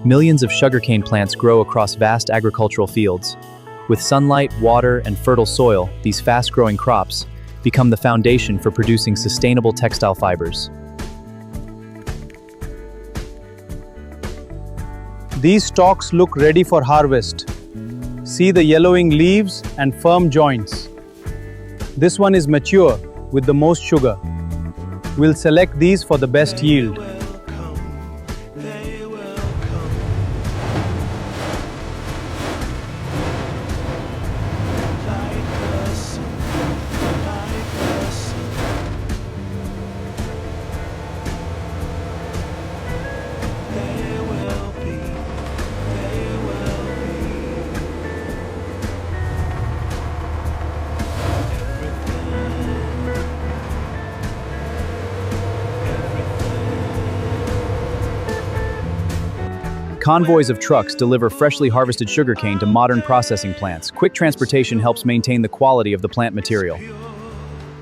Millions of sugarcane plants grow across vast agricultural fields. With sunlight, water, and fertile soil, these fast-growing crops become the foundation for producing sustainable textile fibers. These stalks look ready for harvest. See the yellowing leaves and firm joints. This one is mature with the most sugar. We'll select these for the best yield. Convoys of trucks deliver freshly harvested sugarcane to modern processing plants. Quick transportation helps maintain the quality of the plant material.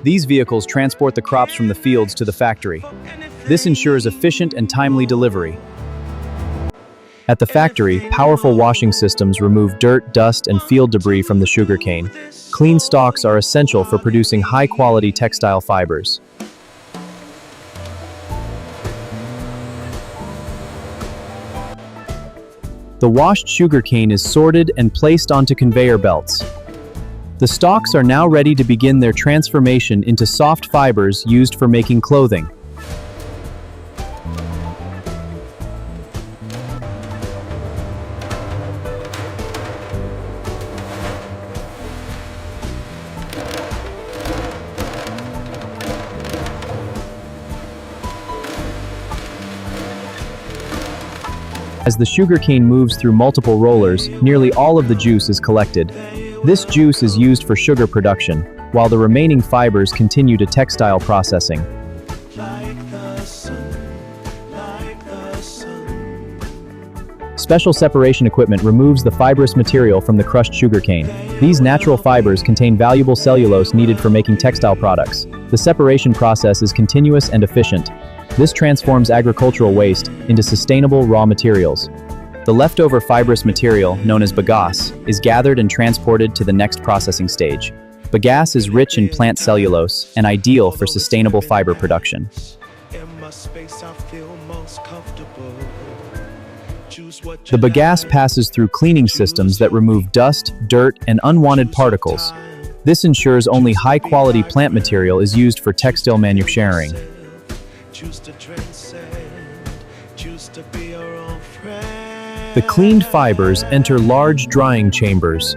These vehicles transport the crops from the fields to the factory. This ensures efficient and timely delivery. At the factory, powerful washing systems remove dirt, dust, and field debris from the sugarcane. Clean stalks are essential for producing high-quality textile fibers. The washed sugarcane is sorted and placed onto conveyor belts. The stalks are now ready to begin their transformation into soft fibers used for making clothing. As the sugarcane moves through multiple rollers, nearly all of the juice is collected. This juice is used for sugar production, while the remaining fibers continue to textile processing. Special separation equipment removes the fibrous material from the crushed sugarcane. These natural fibers contain valuable cellulose needed for making textile products. The separation process is continuous and efficient. This transforms agricultural waste into sustainable raw materials. The leftover fibrous material, known as bagasse, is gathered and transported to the next processing stage. Bagasse is rich in plant cellulose and ideal for sustainable fiber production. The bagasse passes through cleaning systems that remove dust, dirt, and unwanted particles. This ensures only high-quality plant material is used for textile manufacturing. The cleaned fibers enter large drying chambers.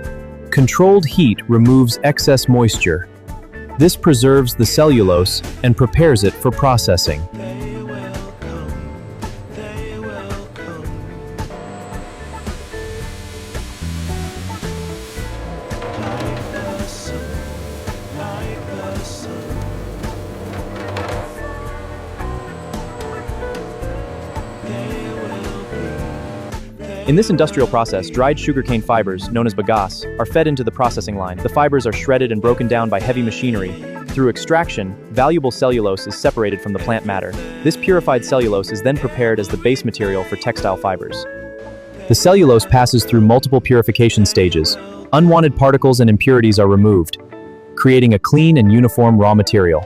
Controlled heat removes excess moisture. This preserves the cellulose and prepares it for processing. In this industrial process, dried sugarcane fibers, known as bagasse, are fed into the processing line. The fibers are shredded and broken down by heavy machinery. Through extraction, valuable cellulose is separated from the plant matter. This purified cellulose is then prepared as the base material for textile fibers. The cellulose passes through multiple purification stages. Unwanted particles and impurities are removed, creating a clean and uniform raw material.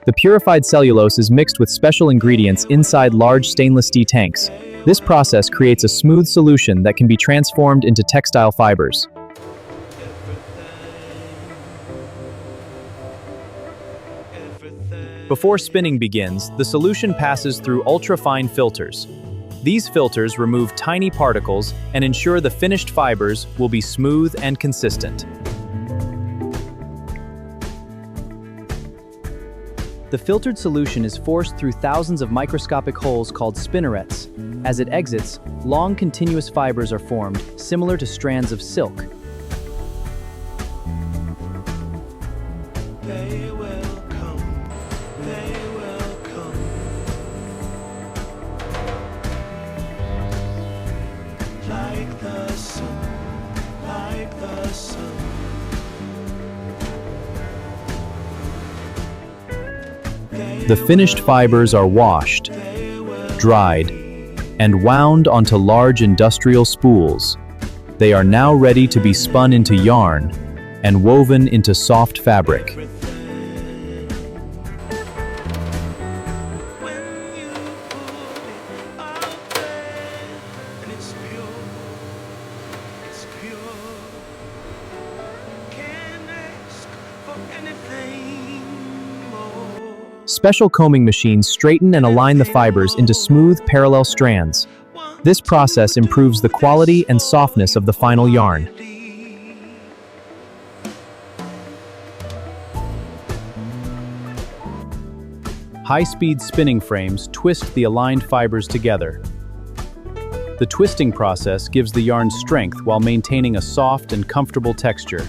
The purified cellulose is mixed with special ingredients inside large stainless steel tanks. This process creates a smooth solution that can be transformed into textile fibers. Before spinning begins, the solution passes through ultra-fine filters. These filters remove tiny particles and ensure the finished fibers will be smooth and consistent. The filtered solution is forced through thousands of microscopic holes called spinnerets. As it exits, long continuous fibers are formed, similar to strands of silk. The finished fibers are washed, dried, and wound onto large industrial spools. They are now ready to be spun into yarn and woven into soft fabric. Special combing machines straighten and align the fibers into smooth, parallel strands. This process improves the quality and softness of the final yarn. High-speed spinning frames twist the aligned fibers together. The twisting process gives the yarn strength while maintaining a soft and comfortable texture.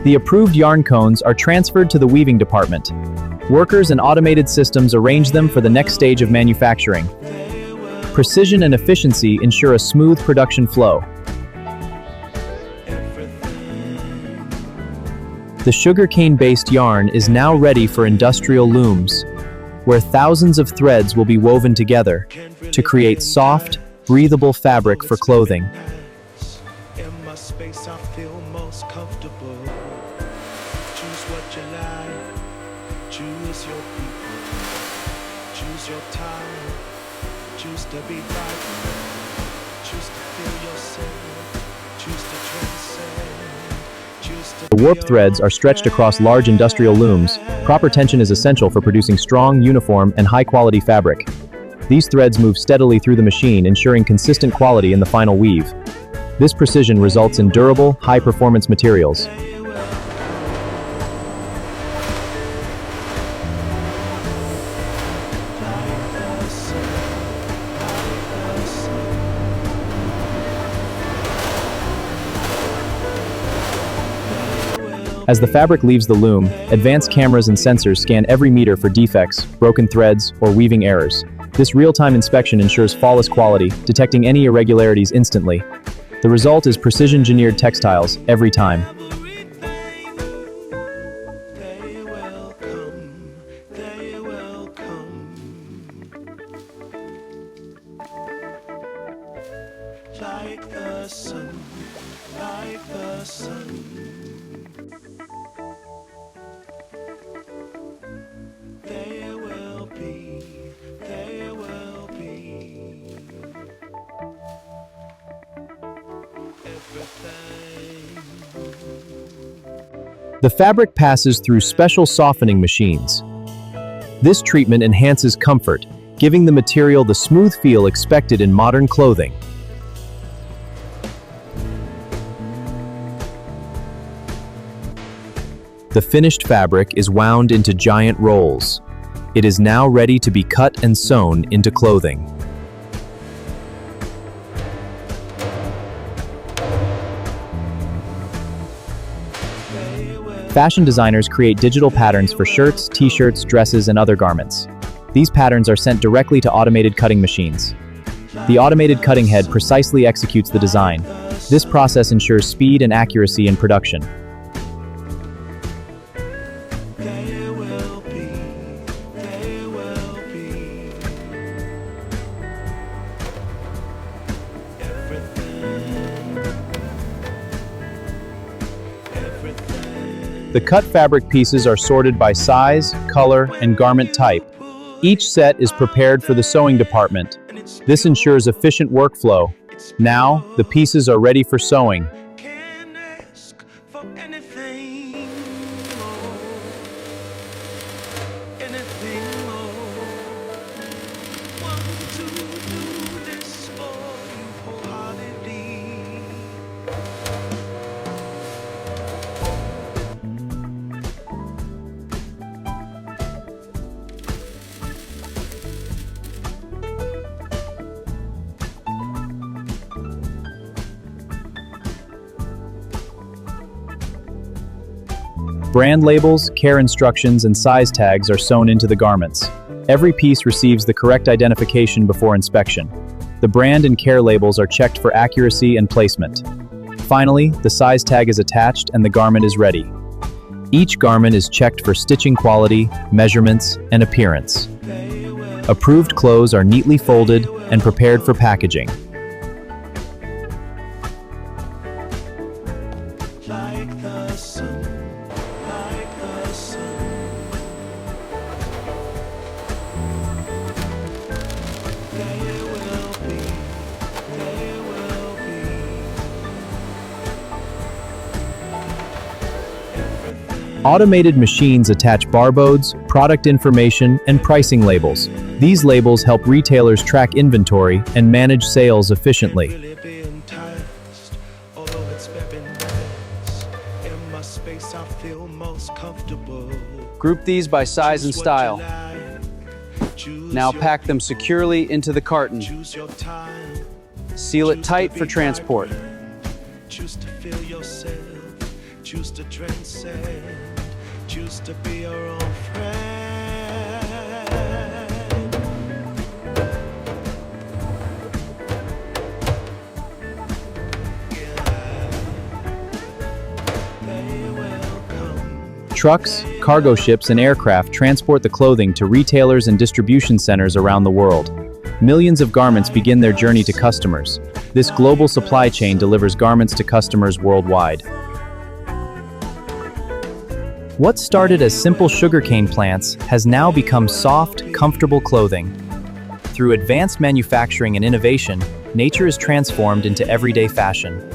The approved yarn cones are transferred to the weaving department. Workers and automated systems arrange them for the next stage of manufacturing. Precision and efficiency ensure a smooth production flow. The sugarcane-based yarn is now ready for industrial looms, where thousands of threads will be woven together to create soft, breathable fabric for clothing. In my space, I feel most comfortable. Choose what you like, choose your people, choose your time, choose to be vibrant, choose to feel yourself, choose to transcend, choose to. The warp threads are stretched across large industrial looms. Proper tension is essential for producing strong, uniform, and high-quality fabric. These threads move steadily through the machine, ensuring consistent quality in the final weave. This precision results in durable, high-performance materials. As the fabric leaves the loom, advanced cameras and sensors scan every meter for defects, broken threads, or weaving errors. This real-time inspection ensures flawless quality, detecting any irregularities instantly. The result is precision-engineered textiles every time. Like the sun, like the sun. There will be, there will be everything. The fabric passes through special softening machines. This treatment enhances comfort, giving the material the smooth feel expected in modern clothing. The finished fabric is wound into giant rolls. It is now ready to be cut and sewn into clothing. Fashion designers create digital patterns for shirts, t-shirts, dresses, and other garments. These patterns are sent directly to automated cutting machines. The automated cutting head precisely executes the design. This process ensures speed and accuracy in production. The cut fabric pieces are sorted by size, color, and garment type. Each set is prepared for the sewing department. This ensures efficient workflow. Now, the pieces are ready for sewing. Can't ask for anything more, anything more. Want to do this for you wholeheartedly. Brand labels, care instructions, and size tags are sewn into the garments. Every piece receives the correct identification before inspection. The brand and care labels are checked for accuracy and placement. Finally, the size tag is attached and the garment is ready. Each garment is checked for stitching quality, measurements, and appearance. Approved clothes are neatly folded and prepared for packaging. Like the sun, like the sun. They will be, they will be. Automated machines attach barcodes, product information, and pricing labels. These labels help retailers track inventory and manage sales efficiently. Really be enticed, although it's very nice. In my space, I feel most comfortable. Group these by size and Choose what style. you like. Choose Now your pack them securely into the carton. Choose your time. Seal it Choose tight to for be transport. vibrant. Choose to feel yourself. Choose to transcend. Choose to be your own friend. They will come. Trucks, cargo ships, and aircraft transport the clothing to retailers and distribution centers around the world. Millions of garments begin their journey to customers. This global supply chain delivers garments to customers worldwide. What started as simple sugarcane plants has now become soft, comfortable clothing. Through advanced manufacturing and innovation, nature is transformed into everyday fashion.